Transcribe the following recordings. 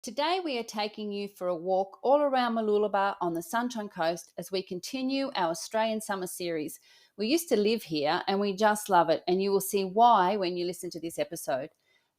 Today we are taking you for a walk all around Mooloolaba on the Sunshine Coast as we continue our Australian summer series. We used to live here and we just love it, and you will see why when you listen to this episode.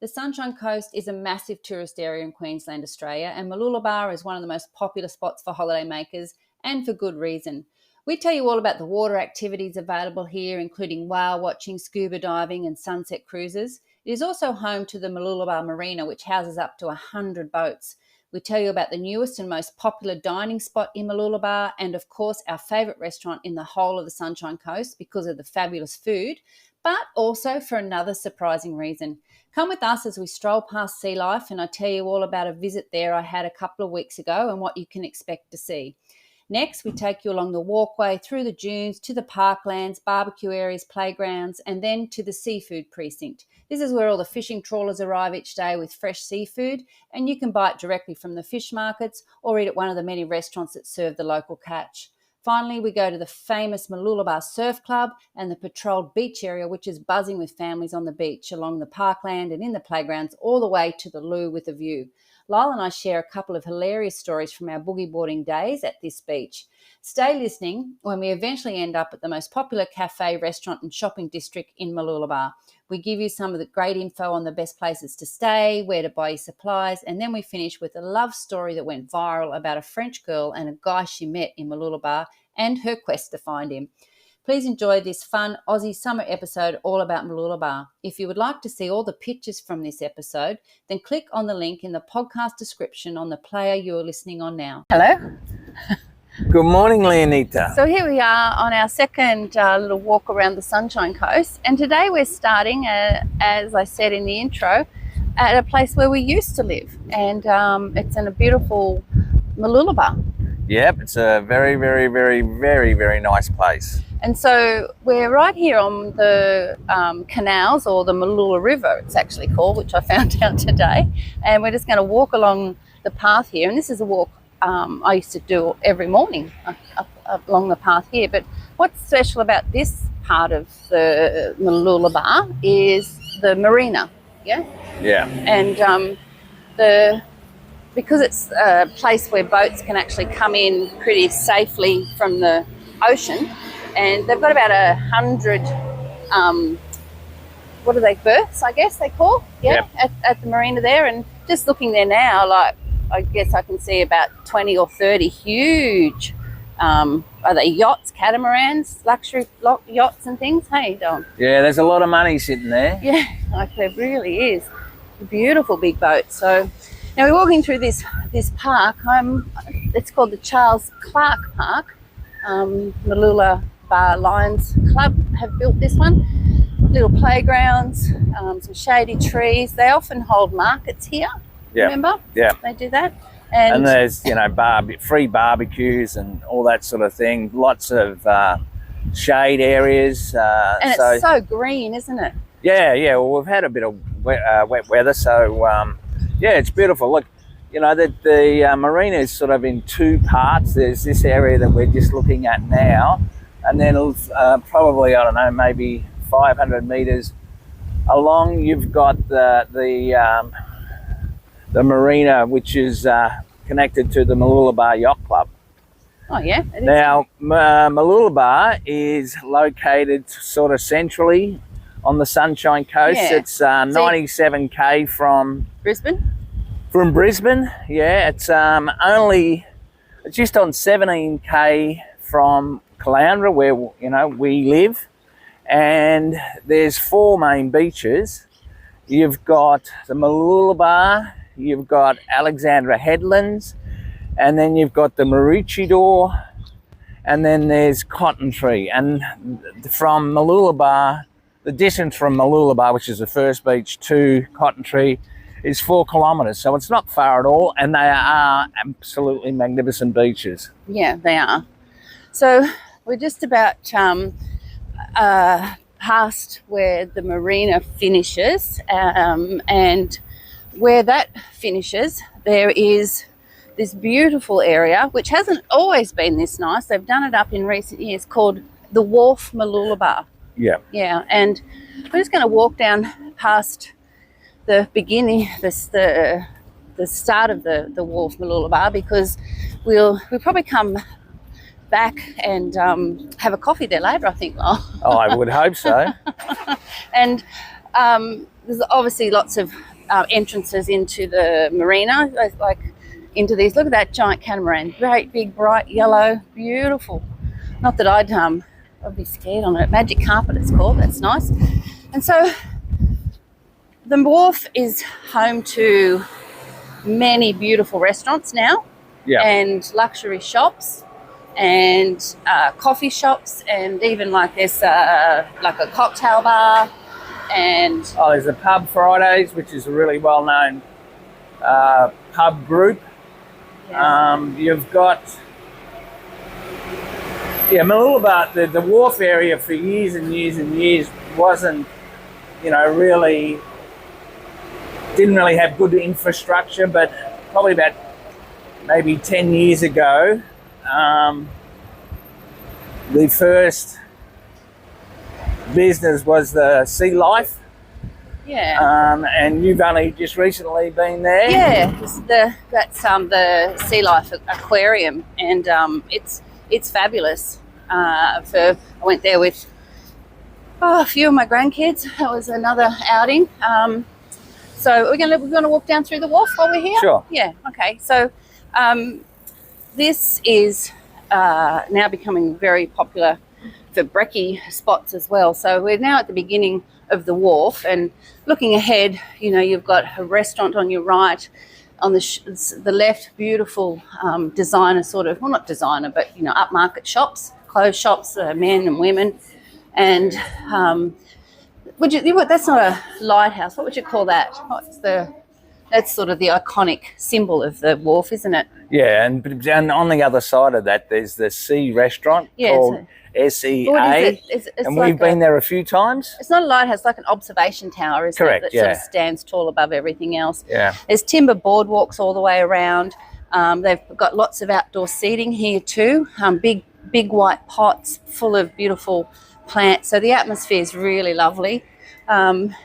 The Sunshine Coast is a massive tourist area in Queensland, Australia, and Mooloolaba is one of the most popular spots for holiday makers, and for good reason. We tell you all about the water activities available here, including whale watching, scuba diving and sunset cruises. It is also home to the Mooloolaba Marina, which houses up to 100 boats. We tell you about the newest and most popular dining spot in Mooloolaba, and of course our favourite restaurant in the whole of the Sunshine Coast because of the fabulous food, but also for another surprising reason. Come with us as we stroll past sea life, and I tell you all about a visit there I had a couple of weeks ago and what you can expect to see. Next, we take you along the walkway through the dunes to the parklands, barbecue areas, playgrounds, and then to the seafood precinct. This is where all the fishing trawlers arrive each day with fresh seafood, and you can buy it directly from the fish markets or eat at one of the many restaurants that serve the local catch. Finally, we go to the famous Mooloolaba Surf Club and the patrolled beach area, which is buzzing with families on the beach, along the parkland and in the playgrounds, all the way to the loo with a view. Lyle and I share a couple of hilarious stories from our boogie boarding days at this beach. Stay listening when we eventually end up at the most popular cafe, restaurant and shopping district in Mooloolaba. We give you some of the great info on the best places to stay, where to buy your supplies, and then we finish with a love story that went viral about a French girl and a guy she met in Mooloolaba and her quest to find him. Please enjoy this fun Aussie summer episode all about Mooloolaba. If you would like to see all the pictures from this episode, then click on the link in the podcast description on the player you are listening on now. Hello. Good morning, Leonita. So here we are on our second little walk around the Sunshine Coast, and today we're starting, as I said in the intro, at a place where we used to live, and it's in a beautiful Mooloolaba. Yep, it's a very, very, very, very, very nice place. And so we're right here on the canals, or the Mooloola River it's actually called, which I found out today, and we're just going to walk along the path here. And this is a walk I used to do every morning up along the path here. But what's special about this part of the Mooloolaba is the marina, yeah? Yeah. And because it's a place where boats can actually come in pretty safely from the ocean, and they've got about 100, what are they, berths, I guess they call, yeah, yep. at the marina there. And just looking there now, like, I guess I can see about 20 or 30 huge, are they yachts, catamarans, luxury yachts and things? Hey, Don. Yeah, there's a lot of money sitting there. Yeah, like there really is. A beautiful big boat. So now we're walking through this park. It's called the Charles Clark Park. Mooloolaba Lions Club have built this one. Little playgrounds, some shady trees. They often hold markets here. Yeah. Remember? Yeah. They do that. And there's, free barbecues and all that sort of thing. Lots of shade areas. And it's so green, isn't it? Yeah. Well, we've had a bit of wet weather, so it's beautiful. Look, the marina is sort of in two parts. There's this area that we're just looking at now, and then probably, I don't know, maybe 500 metres along, you've got the marina, which is connected to the Mooloolaba Yacht Club. Oh, yeah. Now, Mooloolaba is located sort of centrally on the Sunshine Coast. Yeah. It's 97k from Brisbane. From Brisbane, yeah. It's just on 17k from Caloundra, where we live, and there's 4 main beaches. You've got the Mooloolaba, you've got Alexandra Headlands, and then you've got the Maroochydore, and then there's Cotton Tree. And from Mooloolaba, the distance from Mooloolaba, which is the first beach, to Cotton Tree is 4 kilometres, so it's not far at all, and they are absolutely magnificent beaches. Yeah, they are. So we're just about past where the marina finishes, and where that finishes, there is this beautiful area, which hasn't always been this nice. They've done it up in recent years, called the Wharf Mooloolaba. Yeah. Yeah, and we're just going to walk down past the beginning, the the start of the wharf, Mooloolaba, because we'll probably come back and have a coffee there later, I think, Lyle. Oh, I would hope so. And there's obviously lots of entrances into the marina, like into these. Look at that giant catamaran, great big bright yellow, beautiful. Not that I'd be scared on it. Magic carpet it's called. That's nice. And so the wharf is home to many beautiful restaurants now, and luxury shops, and coffee shops, and even like there's like a cocktail bar, and there's a Pub Fridays, which is a really well-known pub group. You've got Mooloolaba, the wharf area for years and years and years wasn't, really didn't really have good infrastructure, but probably about maybe 10 years ago, the first business was the sea life. And you've only just recently been there. That's the Sea Life Aquarium, and it's fabulous. I went there with a few of my grandkids. That was another outing. So we're gonna walk down through the wharf while we're here. Sure. Yeah. Okay. So this is now becoming very popular for brekkie spots as well. So we're now at the beginning of the wharf, and looking ahead, you've got a restaurant on your right. On the left, beautiful designer sort of, well, not designer, but upmarket shops, clothes shops, men and women. And that's not a lighthouse. What would you call that? That's sort of the iconic symbol of the wharf, isn't it? Yeah, and on the other side of that, there's the Sea Restaurant called SEA. What is it? It's and like we've been there a few times. It's not a lighthouse, it's like an observation tower, isn't Correct, it? That sort of stands tall above everything else. Yeah. There's timber boardwalks all the way around. They've got lots of outdoor seating here too. Big white pots full of beautiful plants. So the atmosphere is really lovely.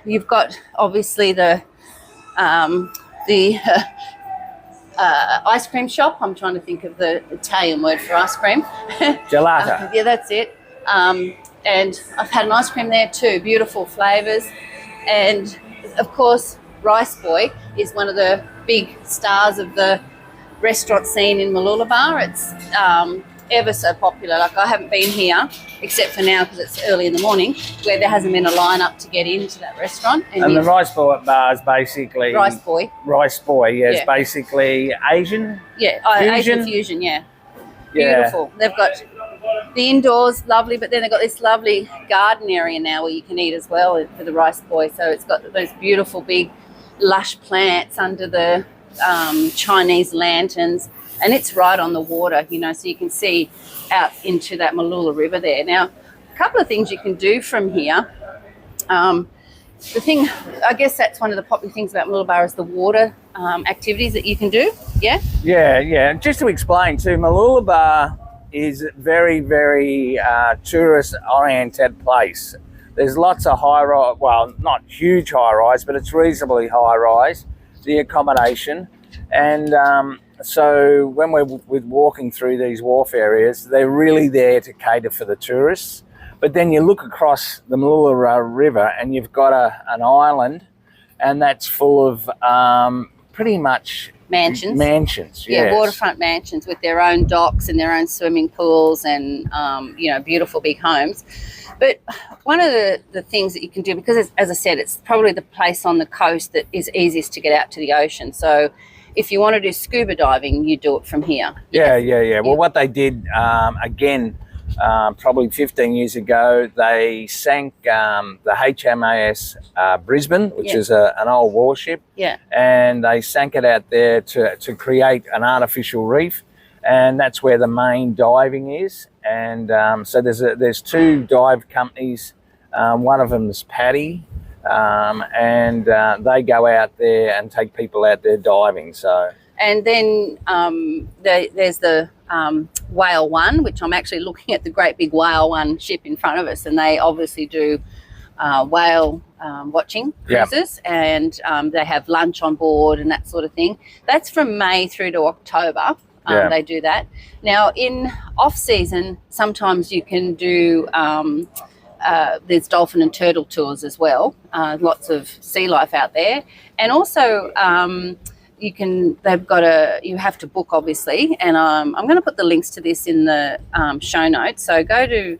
You've got obviously the ice cream shop. I'm trying to think of the Italian word for ice cream. Gelato. Yeah, that's it. And I've had an ice cream there too. Beautiful flavours. And of course, Rice Boy is one of the big stars of the restaurant scene in Mooloolaba. It's ever so popular. Like, I haven't been here except for now because it's early in the morning, where there hasn't been a line up to get into that restaurant. And the Rice Boy bar is basically Rice Boy. Rice Boy, it's basically Asian. Yeah, fusion. Asian fusion. Yeah, beautiful. They've got the indoors, lovely, but then they've got this lovely garden area now where you can eat as well for the Rice Boy. So it's got those beautiful big lush plants under the Chinese lanterns, and it's right on the water, so you can see out into that Mooloolaba River there. Now, a couple of things you can do from here. The thing, I guess that's one of the popular things about Mooloolaba is the water activities that you can do. Yeah. Just to explain too, Mooloolaba is a very, very tourist oriented place. There's lots of high rise, well, not huge high rise, but it's reasonably high rise, the accommodation. And so when we're walking through these wharf areas, they're really there to cater for the tourists. But then you look across the Mooloolaba River and you've got an island, and that's full of pretty much mansions. Yeah, waterfront mansions with their own docks and their own swimming pools and beautiful big homes. But one of the things that you can do, because as I said, it's probably the place on the coast that is easiest to get out to the ocean. So if you want to do scuba diving, you do it from here. Yeah. Well, what they did, again, probably 15 years ago, they sank the HMAS Brisbane, which is an old warship. Yeah. And they sank it out there to create an artificial reef. And that's where the main diving is. And so there's two dive companies. One of them is Paddy. And they go out there and take people out there diving. So, and then there's the Whale One, which I'm actually looking at the great big Whale One ship in front of us, and they obviously do whale watching cruises, and they have lunch on board and that sort of thing. That's from May through to October. They do that. Now, in off-season, sometimes you can do, there's dolphin and turtle tours as well. Lots of sea life out there. And also, you have to book, obviously. And I'm going to put the links to this in the show notes. So go to,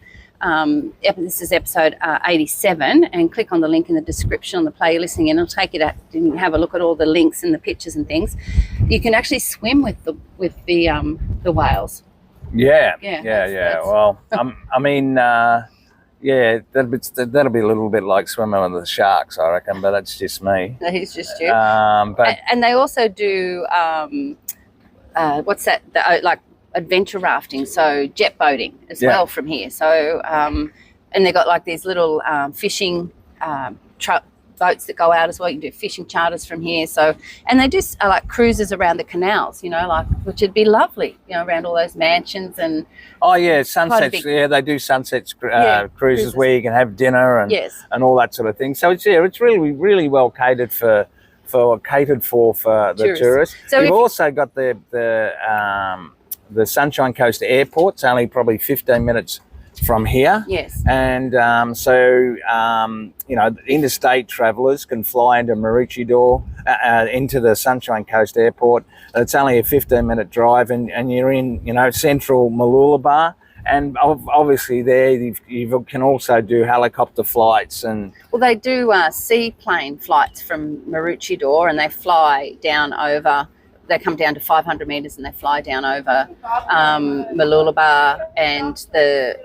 this is episode 87, and click on the link in the description on the play you're listening in. I'll take it out and have a look at all the links and the pictures and things. You can actually swim with the whales. Yeah. Well, I mean, that'll be a little bit like swimming with the sharks, I reckon, but that's just me. That is just you. But and they also do what's that? Like adventure rafting, so jet boating as well from here. So and they've got like these little fishing boats that go out as well. You can do fishing charters from here. So, and they do like cruises around the canals, which would be lovely, around all those mansions and. Oh yeah, sunsets. They do sunsets cruises where you can have dinner and all that sort of thing. So it's really well catered for the tourists. So you've also got the Sunshine Coast Airport. It's only probably 15 minutes from here. Yes. And interstate travellers can fly into Maroochydore, into the Sunshine Coast Airport. It's only a 15-minute drive, and you're in, central Mooloolaba. And obviously there you can also do helicopter flights and... Well, they do seaplane flights from Maroochydore, and they fly down over... They come down to 500 metres and they fly down over Mooloolaba and the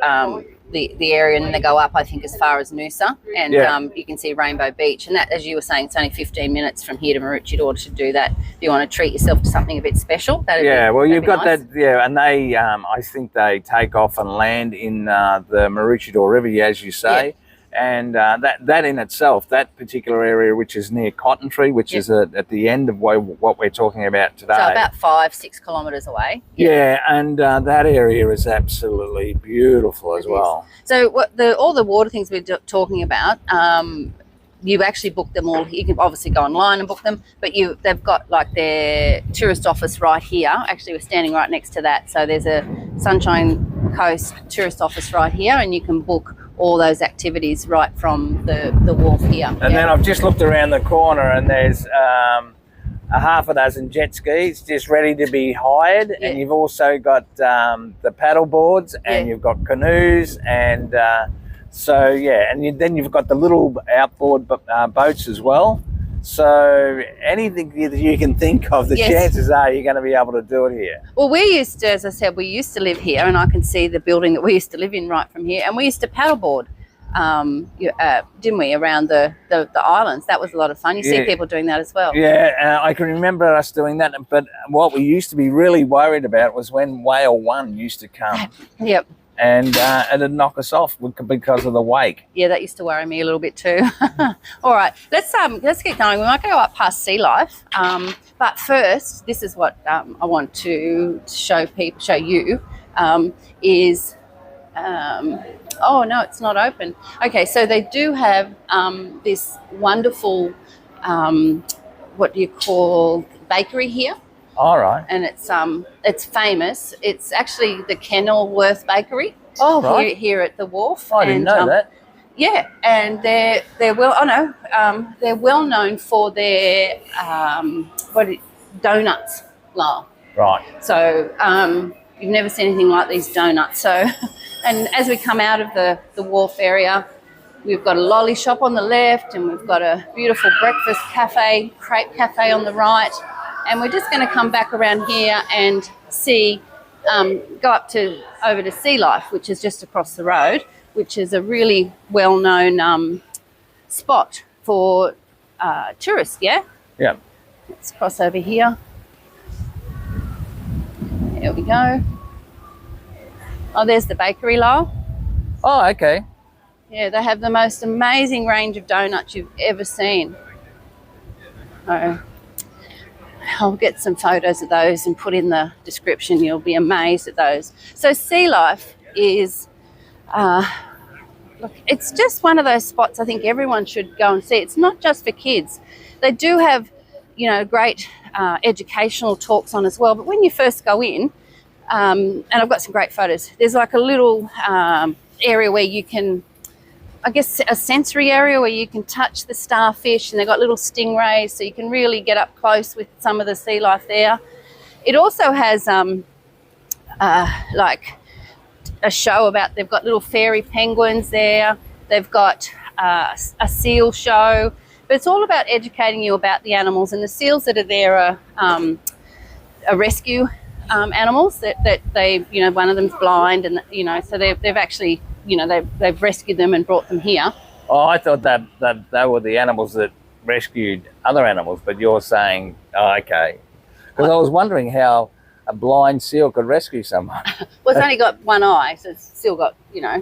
area, and then they go up, I think, as far as Noosa, and you can see Rainbow Beach. And that, as you were saying, it's only 15 minutes from here to Maroochydore to do that. If you want to treat yourself to something a bit special, you've got nice. and they, I think they take off and land in the Maroochydore River, as you say. Yeah. And that in itself, that particular area, which is near Cotton Tree, which is at the end of what we're talking about today. So about 5-6 kilometres away. Yeah, and that area is absolutely beautiful as well. So all the water things we're talking about, you actually book them all. You can obviously go online and book them, but they've got like their tourist office right here. Actually, we're standing right next to that. So there's a Sunshine Coast tourist office right here, and you can book all those activities right from the wharf here. And then I've just looked around the corner, and there's a half a dozen jet skis just ready to be hired. Yeah. And you've also got the paddle boards, and you've got canoes, and then you've got the little outboard boats as well. So anything that you can think of, the chances are you're going to be able to do it here. Well, as I said, we used to live here, and I can see the building that we used to live in right from here. And we used to paddleboard, didn't we, around the islands? That was a lot of fun. You see people doing that as well. Yeah, I can remember us doing that. But what we used to be really worried about was when Whale 1 used to come. Yep. And it'd knock us off because of the wake. Yeah, that used to worry me a little bit too. All right, let's get going. We might go up past sea life, but first, this is what I want to show you. Is oh no, it's not open. Okay, so they do have this wonderful what do you call bakery here. All right. And it's famous. It's actually the Kenilworth Bakery. Here at the wharf. I didn't know that. Yeah, and they're well known for their donuts. Right. So you've never seen anything like these donuts. So, and as we come out of the wharf area, we've got a lolly shop on the left, and we've got a beautiful breakfast cafe, crepe cafe on the right. And we're just going to come back around here and go over to Sea Life, which is just across the road, which is a really well-known spot for tourists, yeah? Yeah. Let's cross over here. There we go. Oh, there's the bakery, Lyle. Oh, okay. Yeah, they have the most amazing range of donuts you've ever seen. I'll get some photos of those and put in the description. You'll be amazed at those. So Sea Life is look, it's just one of those spots I think everyone should go and see. It's not just for kids. They do have, great educational talks on as well. But when you first go in, and I've got some great photos, there's like a little area where you can, I guess, a sensory area where you can touch the starfish, and they've got little stingrays, so you can really get up close with some of the sea life there. It also has like a show about, they've got little fairy penguins there. They've got a seal show, but it's all about educating you about the animals. And the seals that are there are rescue animals that they, one of them's blind, and so they've actually, they've rescued them and brought them here. Oh, I thought that they were the animals that rescued other animals, but you're saying, oh, okay. Because I was wondering how a blind seal could rescue someone. Well, it's only got one eye, so it's still got,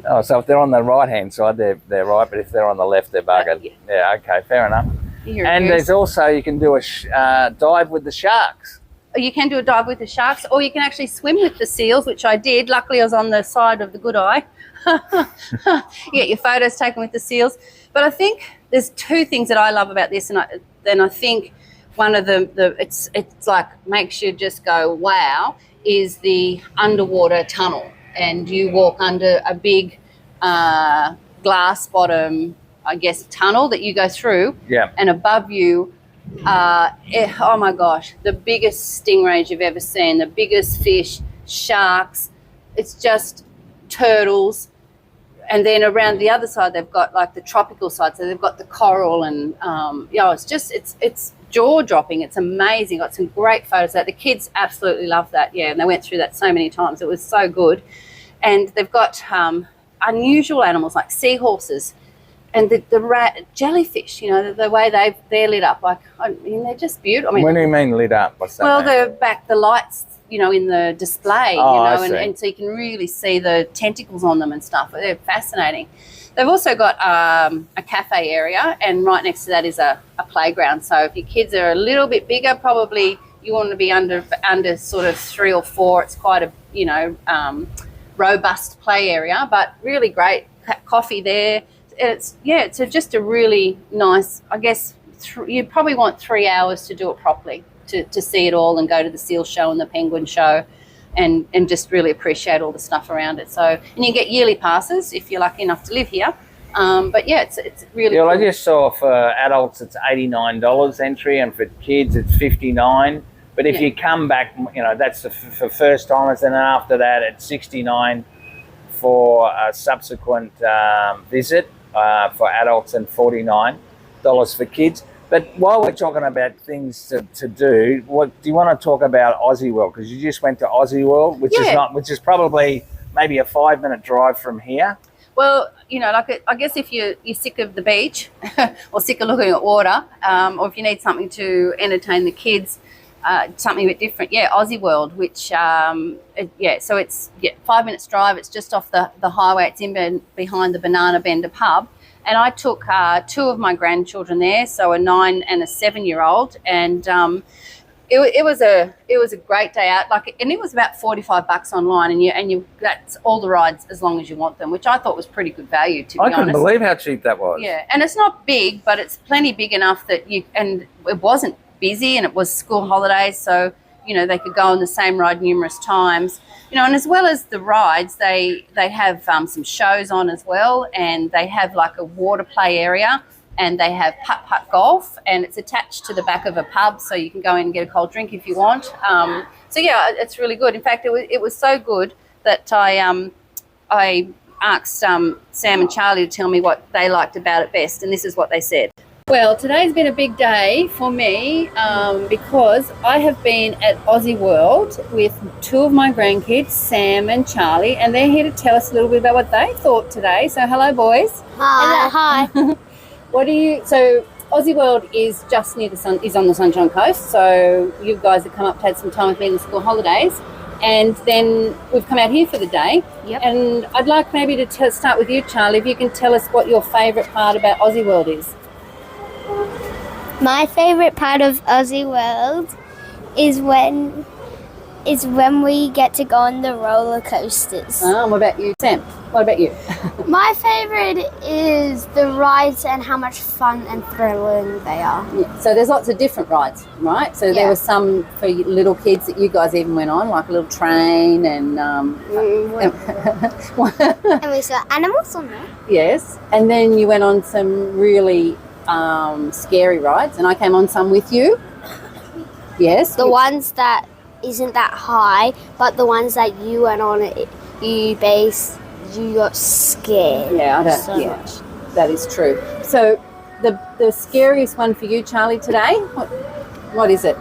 Oh, so if they're on the right-hand side, they're right, but if they're on the left, they're buggered. Yeah, okay, fair enough. And there's also, you can do a dive with the sharks. You can do a dive with the sharks, or you can actually swim with the seals, which I did. Luckily, I was on the side of the good eye. You get your photos taken with the seals. But I think there's two things that I love about this, and I think one of it's like makes you just go wow, is the underwater tunnel, and you walk under a big glass bottom, I guess, tunnel that you go through. Yeah. And above you, oh my gosh, the biggest stingrays you've ever seen, the biggest fish, sharks. It's just turtles. And then around the other side, they've got like the tropical side. So they've got the coral, and it's jaw dropping. It's amazing. Got some great photos that the kids absolutely love that. Yeah, and they went through that so many times. It was so good. And they've got unusual animals like seahorses, and the jellyfish. The way they're lit up. Like, they're just beautiful. I mean, when do you mean lit up? What's that? Well, the lights, in the display, and so you can really see the tentacles on them and stuff. They're fascinating. They've also got a cafe area, and right next to that is a playground. So if your kids are a little bit bigger, probably you want to be under sort of 3 or 4. It's quite a robust play area, but really great coffee there. It's just a really nice, I guess. You probably want 3 hours to do it properly, to see it all and go to the seal show and the penguin show, and just really appreciate all the stuff around it. So, and you get yearly passes if you're lucky enough to live here. But yeah, it's really cool. I just saw for adults it's $89 entry, and for kids it's $59. But if you come back, that's for first timers, and then after that it's $69 for a subsequent visit for adults, and $49 for kids. But while we're talking about things to do, do you want to talk about Aussie World? Because you just went to Aussie World, which is probably maybe a 5-minute drive from here. Well, I guess if you're sick of the beach or sick of looking at water, or if you need something to entertain the kids, something a bit different, Aussie World, which so it's 5 minutes drive. It's just off the highway. It's in behind the Banana Bender pub. And I took 2 of my grandchildren there, so a 9 and a 7-year-old, and it was a great day out. And it was about $45 online, and you that's all the rides as long as you want them, which I thought was pretty good value, to be honest. I couldn't believe how cheap that was. Yeah, and it's not big, but it's plenty big enough that and it wasn't busy, and it was school holidays, so they could go on the same ride numerous times. And as well as the rides, they have some shows on as well, and they have like a water play area, and they have putt-putt golf, and it's attached to the back of a pub, so you can go in and get a cold drink if you want. So it's really good. In fact, it was so good that I asked Sam and Charlie to tell me what they liked about it best, and this is what they said. Well, today's been a big day for me because I have been at Aussie World with 2 of my grandkids, Sam and Charlie, and they're here to tell us a little bit about what they thought today. So hello, boys. Hi. So Aussie World is just near is on the Sunshine Coast, so you guys have come up to have some time with me in the school holidays, and then we've come out here for the day. Yep. And I'd like maybe to start with you, Charlie, if you can tell us what your favourite part about Aussie World is. My favourite part of Aussie World is when we get to go on the roller coasters. What about you, Sam? What about you? My favourite is the rides and how much fun and thrilling they are. Yeah. So there's lots of different rides, right? So there Yeah. were some for little kids that you guys even went on, like a little train and And we saw animals on there. yes. And then you went on some really scary rides, and I came on some with you. Yes. The ones that isn't that high, but the ones that you went on, you got scared. Yeah, I don't. so Yeah, much. that is true. So the scariest one for you, Charlie, today. What is it?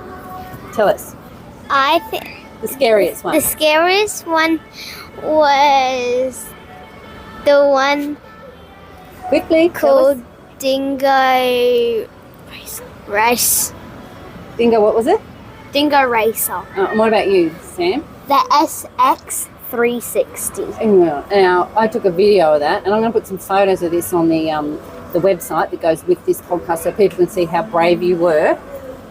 Tell us. I think The scariest one. the scariest one was the one Quickly. Tell us. called Dingo Race. Dingo. What was it? Dingo Racer. And what about you, Sam? The SX360. Now, I took a video of that, and I'm going to put some photos of this on the website that goes with this podcast so people can see how brave you were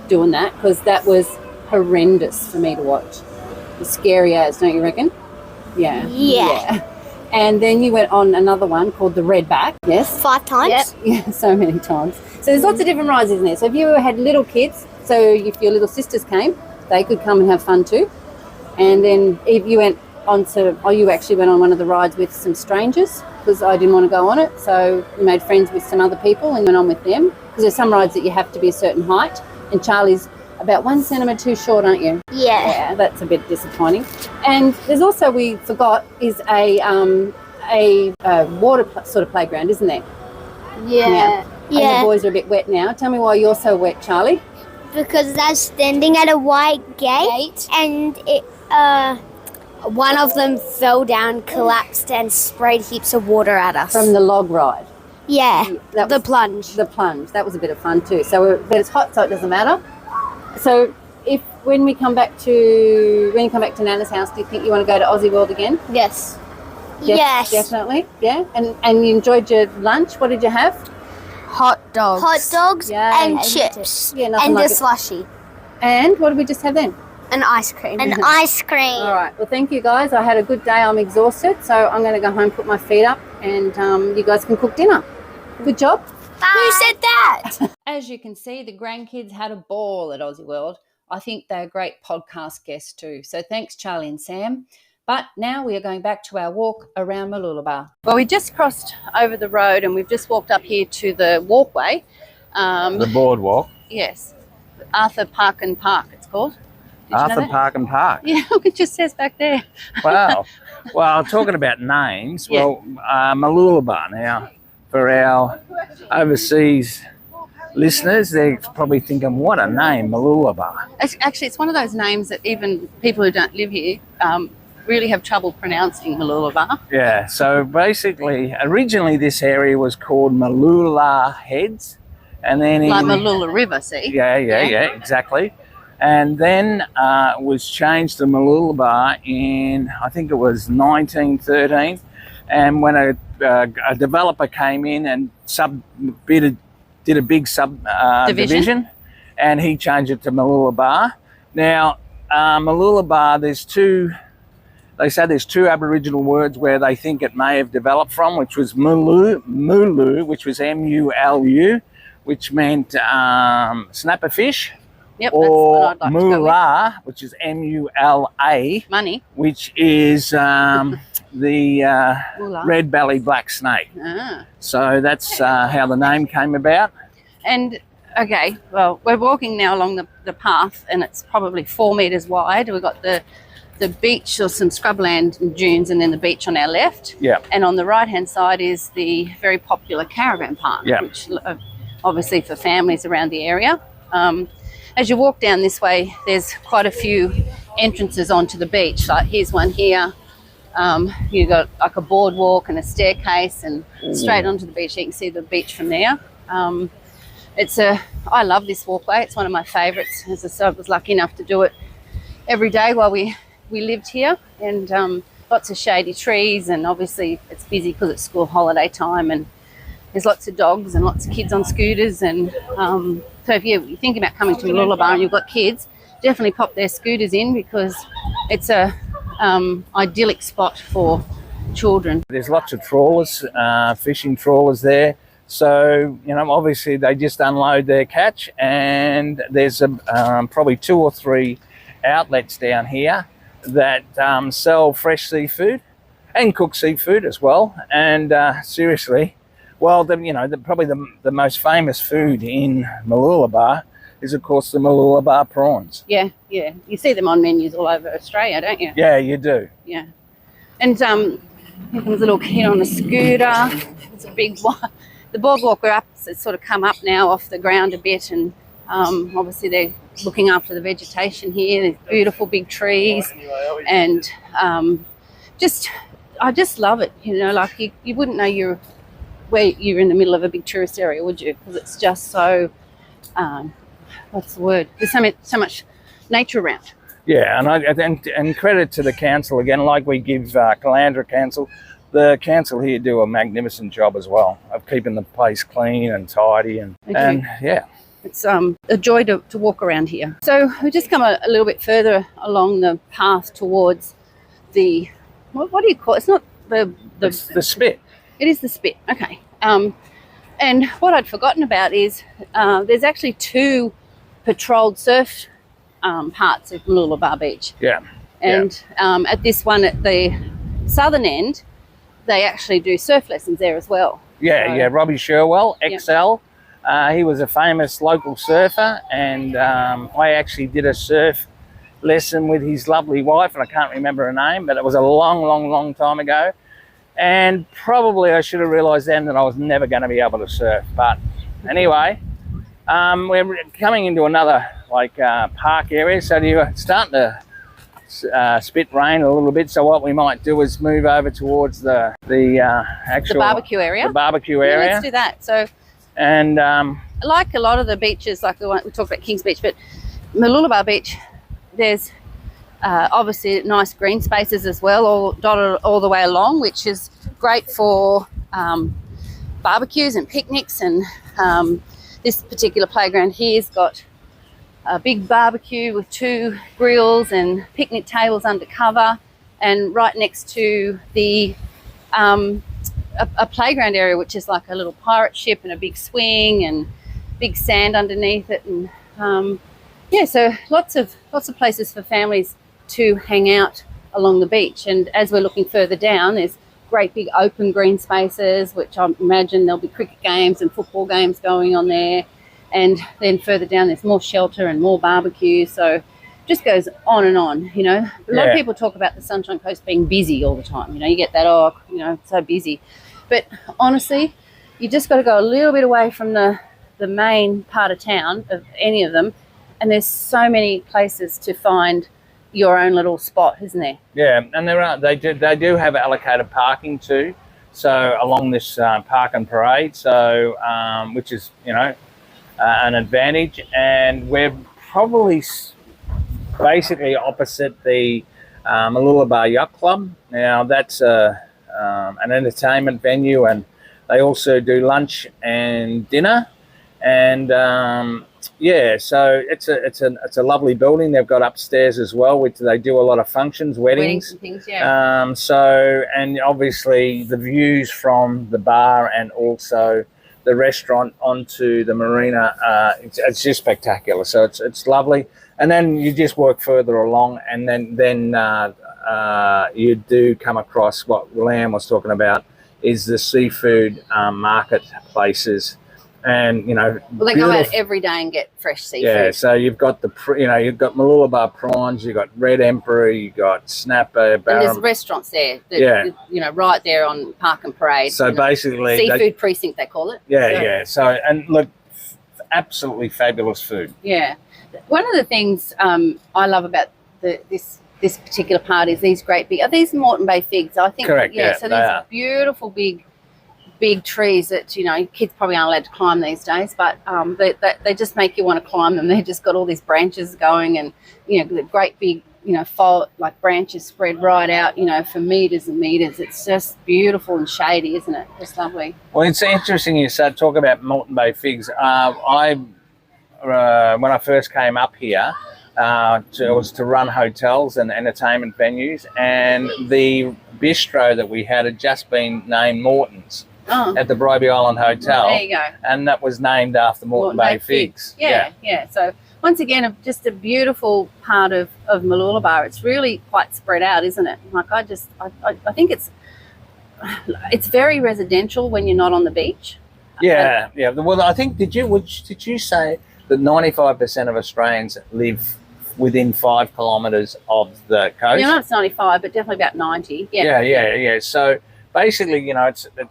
doing that, because that was horrendous for me to watch. It was scary as, don't you reckon? Yeah. Yeah. And then you went on another one called the Redback. Yes. 5 times. Yeah, so many times. So there's lots of different rides, isn't there? So if you had little kids, so if your little sisters came, they could come and have fun too. And then if you went on to, you actually went on one of the rides with some strangers, because I didn't want to go on it. So you made friends with some other people and went on with them, because there's some rides that you have to be a certain height. And Charlie's about 1 centimetre too short, aren't you? Yeah. Yeah, that's a bit disappointing. And there's also, we forgot, is a water sort of playground, isn't there? Yeah. And the boys are a bit wet now. Tell me why you're so wet, Charlie. Because they're standing at a white gate, and one of them fell down, collapsed, and sprayed heaps of water at us. From the log ride. Yeah, That the was- plunge. The plunge. That was a bit of fun too. So, but it's hot, so it doesn't matter. So, when you come back to Nana's house, do you think you want to go to Aussie World again? Yes. Yes. Definitely. Yeah. And you enjoyed your lunch. What did you have? Hot dogs Yay. and chips. Yeah, nothing And like a it. slushy. And what did we just have then? An ice cream. An ice cream. All right. Well, thank you guys. I had a good day. I'm exhausted, so I'm going to go home, put my feet up, and you guys can cook dinner. Good job. Who said that? As you can see, the grandkids had a ball at Aussie World. I think they're great podcast guests too. So thanks, Charlie and Sam. But now we are going back to our walk around Mooloolaba. Well, we just crossed over the road and we've just walked up here to the walkway. The boardwalk. Yes, Arthur Park and Park it's called. Did you know Arthur that? Park and Park. Yeah, it just says back there. Wow. Well, talking about names, Yeah. well, Mooloolaba now, for our overseas listeners, they're probably thinking, what a name, Mooloolaba. Actually, it's one of those names that even people who don't live here really have trouble pronouncing Mooloolaba. Yeah, so basically, originally this area was called Mooloola Heads. And then Like Mooloola River, see? Yeah, exactly. And then it was changed to Mooloolaba in, I think it was 1913. And when a developer came in and did a big division, and he changed it to Mooloolaba. Now, Mooloolaba, they say there's two Aboriginal words where they think it may have developed from, which was Mooloo, which was M-U-L-U, which meant snapper fish, Yep, or that's what I'd like to go with. Moola, which is M-U-L-A, Money. which is the Moola. red-bellied black snake. Ah. So that's how the name came about. And, okay, well, we're walking now along the path and it's probably 4 metres wide. We've got the beach or some scrubland and dunes and then the beach on our left. Yeah. And on the right-hand side is the very popular caravan park, Yeah. which obviously for families around the area. As you walk down this way, there's quite a few entrances onto the beach. Like here's one here. You've got like a boardwalk and a staircase and straight onto the beach. You can see the beach from there. I love this walkway. It's one of my favourites. As I said, I was lucky enough to do it every day while we lived here, and lots of shady trees, and obviously it's busy because it's school holiday time and there's lots of dogs and lots of kids on scooters. And so if you're thinking about coming to Mooloolaba and you've got kids, definitely pop their scooters in because it's a idyllic spot for children. There's lots of trawlers, fishing trawlers there. So, you know, obviously they just unload their catch, and there's probably 2 or 3 outlets down here that sell fresh seafood and cooked seafood as well. And seriously, well, probably the most famous food in Mooloolaba is, of course, the Mooloolaba prawns. Yeah, yeah. You see them on menus all over Australia, don't you? Yeah, you do. Yeah. And here comes a little kid on a scooter. It's a big one. The boardwalk we're up, it's sort of come up now off the ground a bit, and obviously they're looking after the vegetation here. There's beautiful big trees, and I just love it. You know, like you wouldn't know you're in the middle of a big tourist area, would you? Because it's just so, what's the word? There's so much nature around. Yeah, and credit to the council again, like we give Caloundra Council. The council here do a magnificent job as well of keeping the place clean and tidy, and yeah. It's a joy to walk around here. So we just come a little bit further along the path towards the, what do you call it? It's not It's the spit. It is the spit, okay. And what I'd forgotten about is there's actually 2 patrolled surf parts of Mooloolaba Beach. Yeah. And at this one at the southern end, they actually do surf lessons there as well. Yeah, so, yeah. Robbie Sherwell, XL. He was a famous local surfer, and I actually did a surf lesson with his lovely wife, and I can't remember her name, but it was a long time ago. And probably I should have realised then that I was never going to be able to surf. But anyway, we're coming into another park area, so you're starting to spit rain a little bit. So what we might do is move over towards the actual barbecue area. The barbecue area. Yeah, let's do that. So, and like a lot of the beaches, like the one we talked about, Kings Beach, but Mooloolaba Beach, there's obviously nice green spaces as well, all dotted all the way along, which is great for barbecues and picnics. And this particular playground here's got a big barbecue with 2 grills and picnic tables under cover, and right next to the a playground area, which is like a little pirate ship and a big swing and big sand underneath it. And yeah, so lots of places for families to hang out along the beach. And as we're looking further down, there's great big open green spaces, which I imagine there'll be cricket games and football games going on there. And then further down, there's more shelter and more barbecue. So it just goes on and on, you know. A lot of people talk about the Sunshine Coast being busy all the time. You know, you get that, it's so busy. But honestly, you just got to go a little bit away from the main part of town, of any of them, and there's so many places to find your own little spot, isn't there? Yeah, and they do have allocated parking too. So along this park and parade, so which is, an advantage. And we're probably basically opposite the Mooloolaba Yacht Club. Now that's an entertainment venue, and they also do lunch and dinner. And so it's a lovely building. They've got upstairs as well, which they do a lot of functions, weddings and things. Yeah. And obviously the views from the bar and also the restaurant onto the marina, it's just spectacular. So it's lovely. And then you just walk further along, and then you do come across what Lamb was talking about, is the seafood marketplaces. And well, they go out every day and get fresh seafood. Yeah, so you've got you've got Mooloolaba prawns, you've got red emperor, you've got snapper, and there's restaurants there. That, right there on Park and Parade. So basically, seafood precinct they call it. Yeah. So and look, absolutely fabulous food. Yeah, one of the things I love about this particular part is these great big. Are these Moreton Bay figs? I think. Correct. Yeah. So these beautiful big trees that kids probably aren't allowed to climb these days, but they just make you want to climb them. They've just got all these branches going, and the great big branches spread right out for meters and meters. It's just beautiful and shady, isn't it? Just lovely. Well, it's interesting you talk about Moreton Bay figs. When I first came up here, It was to run hotels and entertainment venues, and the bistro that we had just been named Morton's at the Bribie Island Hotel. There you go. And that was named after Moreton Bay figs. Yeah. So once again, just a beautiful part of Mooloolaba. It's really quite spread out, isn't it? Like I think it's very residential when you're not on the beach. Yeah. Well, I think did you say that 95% of Australians live within 5 kilometres of the coast? Yeah, not it's 95, but definitely about 90. Yeah. So basically, it's the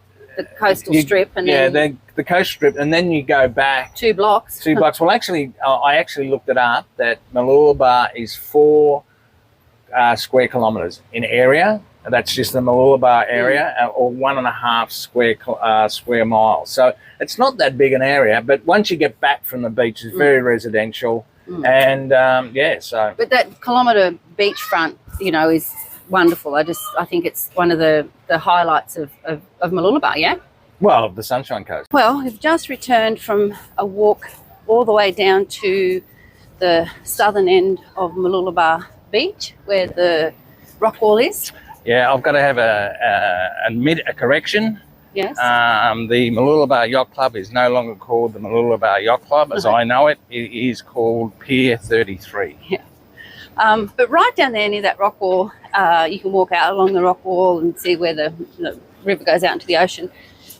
coastal strip, and then the coast strip, and then you go back 2 blocks. 2 blocks. Well, actually, I actually looked it up. That Mooloolaba is 4 square kilometres in area. That's just the Mooloolaba area, or 1.5 square miles. So it's not that big an area, but once you get back from the beach, it's very residential. And so. But that kilometre beachfront, is wonderful. I think it's one of the highlights of Mooloolaba. Yeah. Well, the Sunshine Coast. Well, we've just returned from a walk all the way down to the southern end of Mooloolaba Beach, where the rock wall is. Yeah, I've got to have a correction. Yes. The Mooloolaba Yacht Club is no longer called the Mooloolaba Yacht Club, as I know it. It is called Pier 33. Yeah. But right down there near that rock wall, you can walk out along the rock wall and see where the river goes out into the ocean.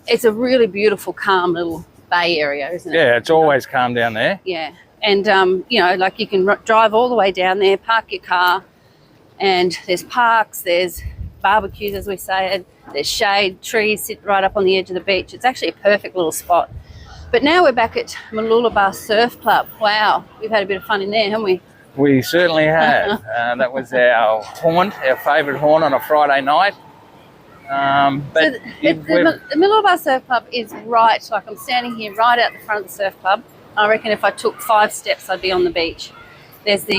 It's a really beautiful, calm little bay area, isn't it? Yeah, it's always calm down there. Yeah. And, like you can drive all the way down there, park your car, and there's parks, there's barbecues, as we say, and there's shade, trees sit right up on the edge of the beach. It's actually a perfect little spot. But now we're back at Mooloolaba Surf Club. Wow, we've had a bit of fun in there, haven't we? We certainly have. That was our favourite haunt on a Friday night. The Mooloolaba Surf Club is right, like I'm standing here right out the front of the surf club. I reckon if I took 5 steps, I'd be on the beach. There's the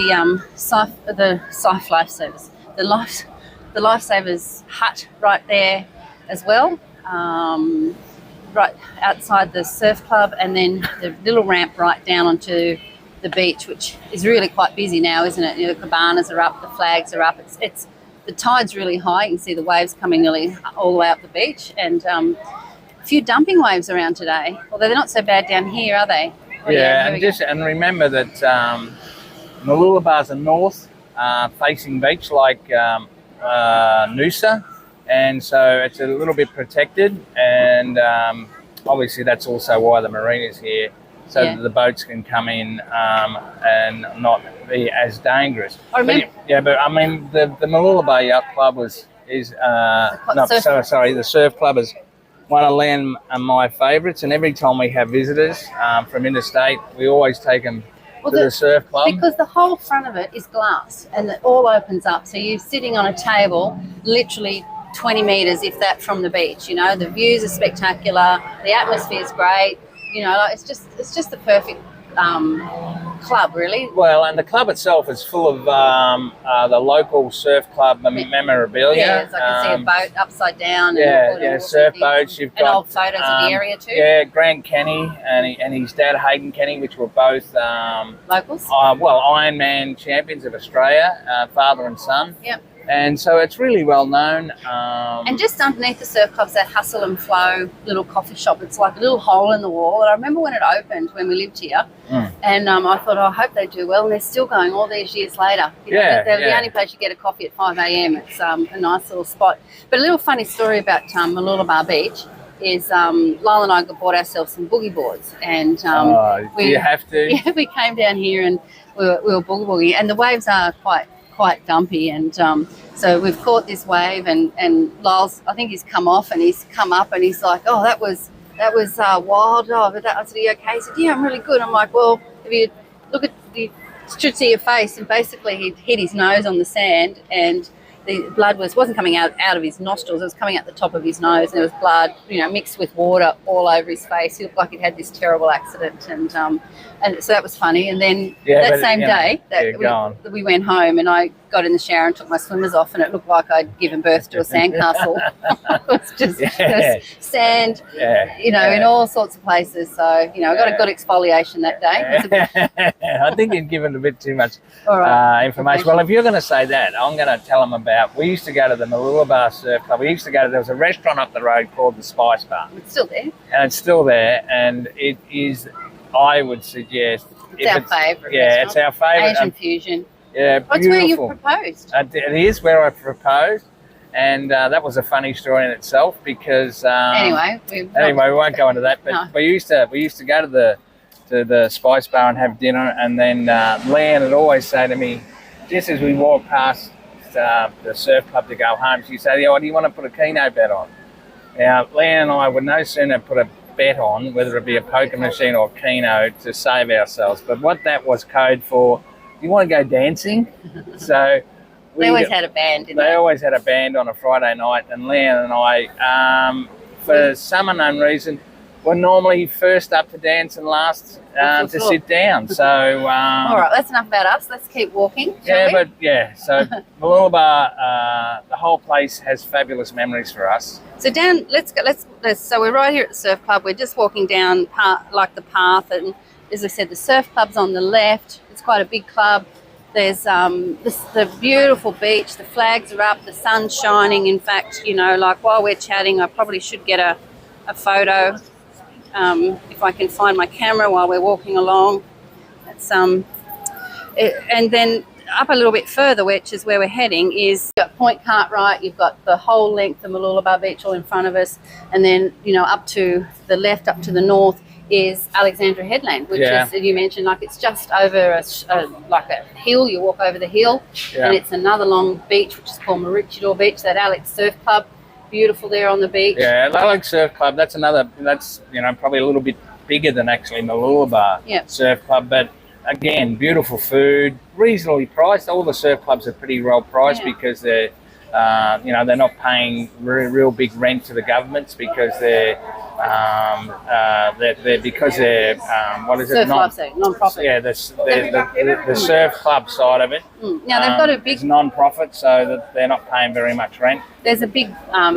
Lifesavers hut right there as well, right outside the surf club, and then the little ramp right down onto the beach, which is really quite busy now, isn't it? The cabanas are up, the flags are up. It's the tide's really high. You can see the waves coming nearly all the way up the beach, and a few dumping waves around today. Although they're not so bad down here, are they? And remember that Mooloolaba is a north facing beach like Noosa, and so it's a little bit protected, and obviously that's also why the marina's here, so that the boats can come in and not be as dangerous. But I mean the Mooloolaba Yacht Club the surf club is one of my favourites, and every time we have visitors from interstate, we always take them to the surf club. Because the whole front of it is glass and it all opens up. So you're sitting on a table literally 20 metres, if that, from the beach. The views are spectacular. The atmosphere's great. It's just the perfect club, really. Well, and the club itself is full of the local surf club memorabilia. Yeah, I can see a boat upside down. Surf boats. You've got old photos of the area too. Yeah, Grant Kenny and his dad Hayden Kenny, which were both locals. Ironman champions of Australia, father and son. Yep. And so it's really well known. And just underneath the surf club's that Hustle and Flow little coffee shop. It's like a little hole in the wall. And I remember when it opened, when we lived here, and I thought, I hope they do well. And they're still going all these years later. They're the only place you get a coffee at 5 a.m. It's a nice little spot. But a little funny story about Mooloolaba Beach is Lyle and I bought ourselves some boogie boards. And do you have to? Yeah, we came down here and we were boogie. And the waves are quite dumpy, and so we've caught this wave, and Lyle's, I think he's come off and he's come up and he's like, oh, that was wild. Oh, but I said, are you okay? He said, yeah, I'm really good. I'm like, well, if you look at should see your face, and basically he'd hit his nose on the sand, and the blood wasn't coming out of his nostrils, it was coming out the top of his nose, and there was blood, mixed with water all over his face. He looked like he'd had this terrible accident, and And so that was funny. And then Yeah, that same day go on. we went home, and I got in the shower and took my swimmers off, and it looked like I'd given birth to a sandcastle. It was just sand, in all sorts of places. So, I got a good exfoliation that day. I think you've given a bit too much information. Okay. Well, if you're going to say that, I'm going to tell them about, we used to go to the Mooloolaba Surf Club. There was a restaurant up the road called the Spice Bar. It's still there. And it's still there, and it is, I would suggest... It's our favourite Yeah, restaurant. it's our favourite. Asian fusion. Yeah, That's where you proposed. It is where I proposed, and that was a funny story in itself because... Anyway, we won't go into that, but No. we used to go to the Spice Bar and have dinner, and then Leanne would always say to me, just as we walked past the surf club to go home, she'd say, "Oh, do you want to put a keno bet on?" Now, Leanne and I would no sooner put a bet on, whether it be a poker machine or keno, to save ourselves, but what that was code for, you want to go dancing? So they always had a band, didn't they? They always had a band on a Friday night, and Leanne and I, for some unknown reason, were normally first up to dance and last to sit down. So all right, that's enough about us. Let's keep walking. Shall we? So Mooloolaba, the whole place has fabulous memories for us. So down, let's go. So we're right here at the surf club. We're just walking down the path, and as I said, the surf club's on the left. It's quite a big club. There's the beautiful beach. The flags are up. The sun's shining. In fact, while we're chatting, I probably should get a photo. If I can find my camera while we're walking along. It's and then up a little bit further, which is where we're heading, is you've got Point Cartwright, you've got the whole length of Mooloolaba Beach all in front of us, and then up to the left, up to the north, is Alexandra Headland, which is, you mentioned, it's just over a hill. You walk over the hill, and it's another long beach, which is called Maroochydore Beach, that Alex Surf Club. Beautiful there on the beach. Yeah, Alex Surf Club, that's probably a little bit bigger than actually Mooloolaba Surf Club, but again, beautiful food, reasonably priced. All the surf clubs are pretty well priced because they're they're not paying real big rent to the governments because they're what is it? Surf clubs, non-profit. Yeah, the surf club side of it. Now they've got a big non-profit, so that they're not paying very much rent. There's a big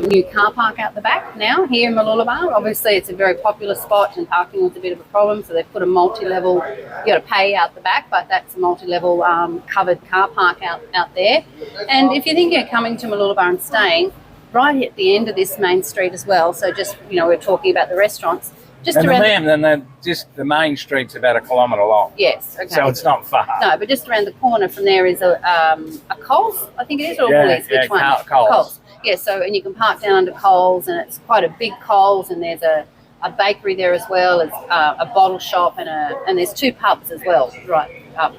new car park out the back now here in Mooloolaba. Obviously, it's a very popular spot, and parking was a bit of a problem, so they've put a multi-level. You got to pay out the back, but that's a multi-level covered car park out there. And if you think you're coming to Mooloolaba and staying right at the end of this main street as well, so just we're talking about the restaurants. Just around the main street's about 1 kilometre long. Yes, okay. So it's not far. No, but just around the corner from there is a Coles, I think it is, or Woolies. Which one? Coles. Yeah, and you can park down under Coles, and it's quite a big Coles, and there's a bakery there as well, as a bottle shop, and there's 2 pubs as well, right up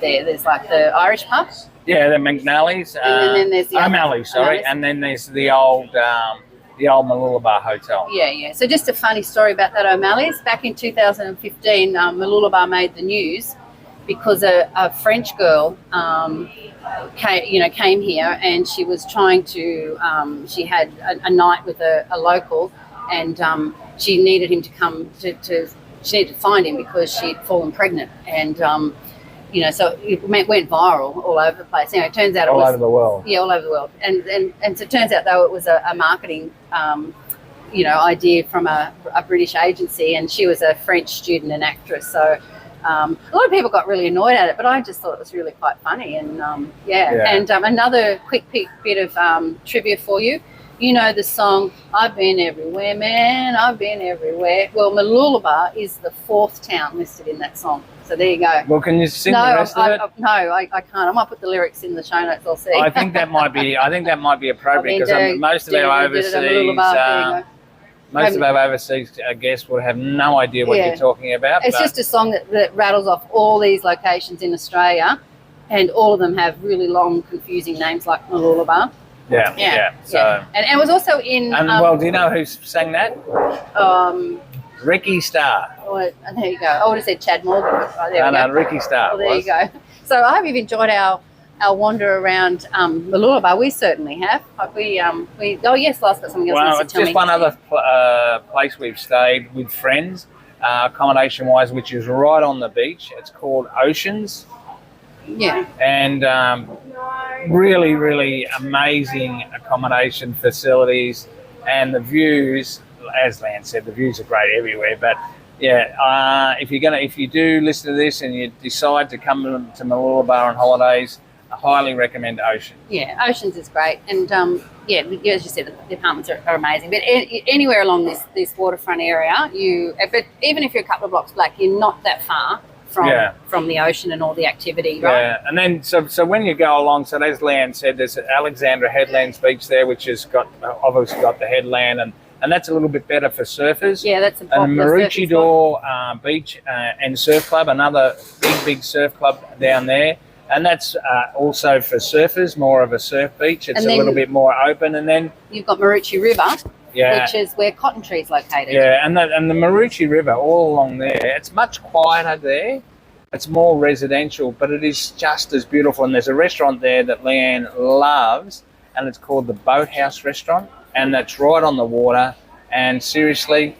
there. There's the Irish pub. Yeah, the McNally's. And then there's the O'Malley's, sorry. And then there's the old Mooloolaba Hotel. Yeah. So just a funny story about that O'Malley's. Back in 2015, Mooloolaba made the news because a French girl came here, and she was trying to, she had a night with a local, and she needed him to come she needed to find him because she'd fallen pregnant, and so it went viral all over the place. It turns out all over the world. Yeah, all over the world. And so it turns out, though, it was a marketing, idea from a British agency, and she was a French student and actress. So a lot of people got really annoyed at it, but I just thought it was really quite funny. And And another quick bit of trivia for you. You know the song, I've Been Everywhere, Man, I've Been Everywhere. Well, Mooloolaba is the 4th town listed in that song. So there you go. Well, can you sing the rest of it? No, I can't. I might put the lyrics in the show notes. I'll see. I think that might be appropriate because most of our overseas guests would have no idea what you're talking about. It's just a song that rattles off all these locations in Australia, and all of them have really long, confusing names like Mooloolaba. Yeah. So, and it was also in. And do you know who sang that? Ricky Starr. There you go. I would have said Chad Morgan. No, Ricky Starr. Well, there you go. So I hope you've enjoyed our wander around Mooloolaba. We certainly have. Oh yes, last got something else. Well, it's just one other place we've stayed with friends. accommodation-wise, which is right on the beach. It's called Oceans. Yeah. And really, really amazing accommodation facilities, and the views, as Lan said, the views are great everywhere. But yeah, if you do listen to this and you decide to come to Mooloolaba on holidays, I highly recommend Oceans. Yeah, Oceans is great, and yeah, as you said, the apartments are amazing. But anywhere along this waterfront area, but even if you're a couple of blocks back, you're not that far from the ocean and all the activity, right? Yeah, and then so when you go along, so as Lan said, there's Alexandra Headlands Beach there, which has obviously got the headland, and that's a little bit better for surfers. Yeah, that's a popular and Maroochydore Beach and Surf Club, another big surf club down there. And that's also for surfers, more of a surf beach. It's a little bit more open. And then you've got Maroochydore River, which is where Cotton Tree is located. Yeah, and the Maroochydore River all along there, it's much quieter there. It's more residential, but it is just as beautiful. And there's a restaurant there that Leanne loves, and it's called the Boathouse Restaurant, and that's right on the water. And seriously,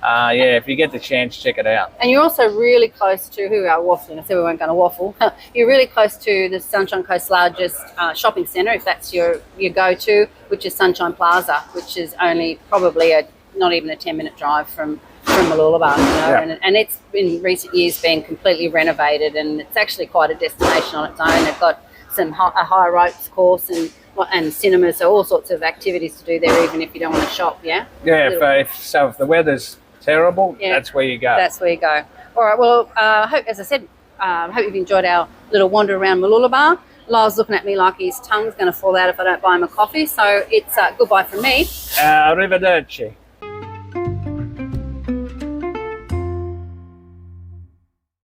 if you get the chance, check it out. And you're also really close to, who are waffling, I said we weren't going to waffle. You're really close to the Sunshine Coast's largest shopping centre, if that's your go-to, which is Sunshine Plaza, which is only probably not even a 10-minute drive from Mooloolaba, and it's in recent years been completely renovated, and it's actually quite a destination on its own. They've got a high ropes course and cinemas, so all sorts of activities to do there, even if you don't want to shop. Yeah. If the weather's terrible, that's where you go. That's where you go. All right. Well, hope you've enjoyed our little wander around Mooloolaba. Lyle's looking at me like his tongue's going to fall out if I don't buy him a coffee. So it's goodbye from me. Arrivederci.